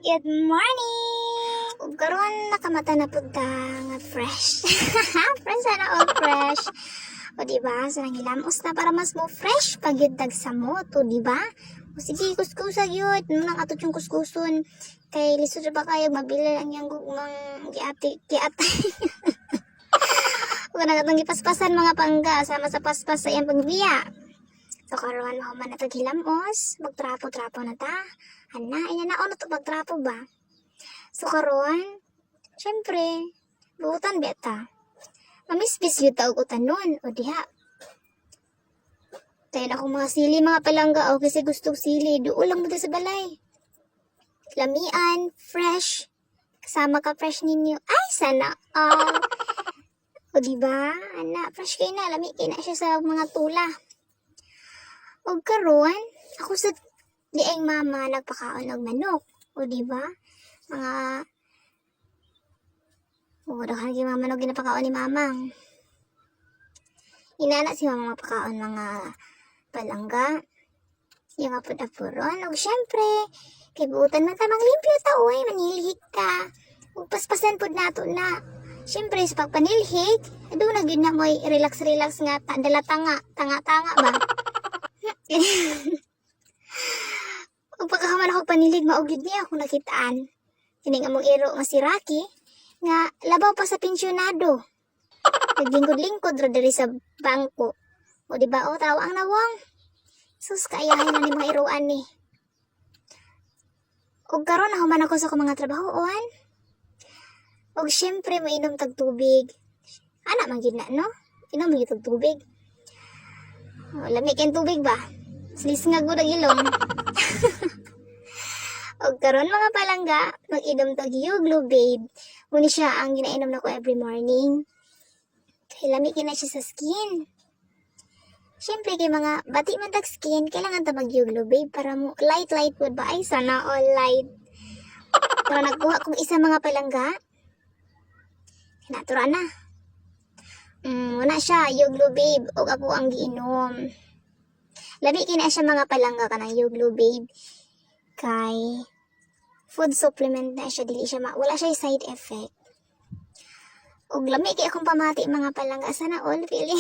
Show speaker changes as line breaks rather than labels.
Good morning! Ug karon nakamata na pud ta nga fresh. Fresh na all fresh. O diba? So nangilamos na para mas mo fresh pag yun tagsamot. O diba? O sige, kuskusa yun. Nang ato yung kuskuson. Kay lisod ba kayo mabili lang yung gugmang giati. Huwag na katong gipaspasan mga pangga. Sama sa paspas sa iyang pagbiya. So karon mo man na hilamos, magtrapo-trapo na ta. Ana, ina na ono to pagtrapo ba? So karon, syempre, buutan beta. Mamisbis yun ta og utanon o diha. Tayo na akong mga sili, mga palangga o kasi gustong sili, duol lang mo sa balay. Lamian, fresh. Kasama ka fresh ninyo. Ay, sana all. O diba? Ana, fresh kayo na. Lami kayo na siya sa mga tula. O karon, ako sa dieng mama nagpakaon og manok. O diba? Mga dahan kay mama no ginapakaon ni mamang. Inana si mama mapakaon mga palangga. Yung apod-apuron. O syempre, kay buutan man ta manglimpyo ta oy, manilhig ta. Ug paspasan pud nato na. Syempre sa pagpanilhig, ado na gyud na moy relax nga dala tanga ba. Ug pagkahuman ako panilig maugid niya ako nakitaan. Kini nga mong iro nga si Rocky nga labaw pa sa pensyonado. Naglingkod-lingkod ra diri sa bangko. O di ba o tawo ang nawong. Sus kaayahan na ni mga iruan ni. Ug karon nahuman ako sa mga trabahoon. Ug syempre mainom tag tubig. Ana man gid na no? Inom gyud tag tubig. Lamig kayong tubig ba? Slis nga gud ang ilong. O karon mga palangga, mag-inom tag Yuglo babe. Muni siya ang ginainom nako every morning. Kay lamig na siya sa skin. Siyempre kay mga bati man tag skin, kailangan ta mag-Yuglo babe para mo light food ba? Ay sana all light. Pero nagkuha kong isa mga palangga. Natura na. Wala siya, Yuglo babe, o ako ang giinom. Labi kina siya mga palangga ka ng Yuglo babe. Kay food supplement na siya, dili siya wala siya side effect. Og lami kay akong pamati mga palangga, sana all feeling.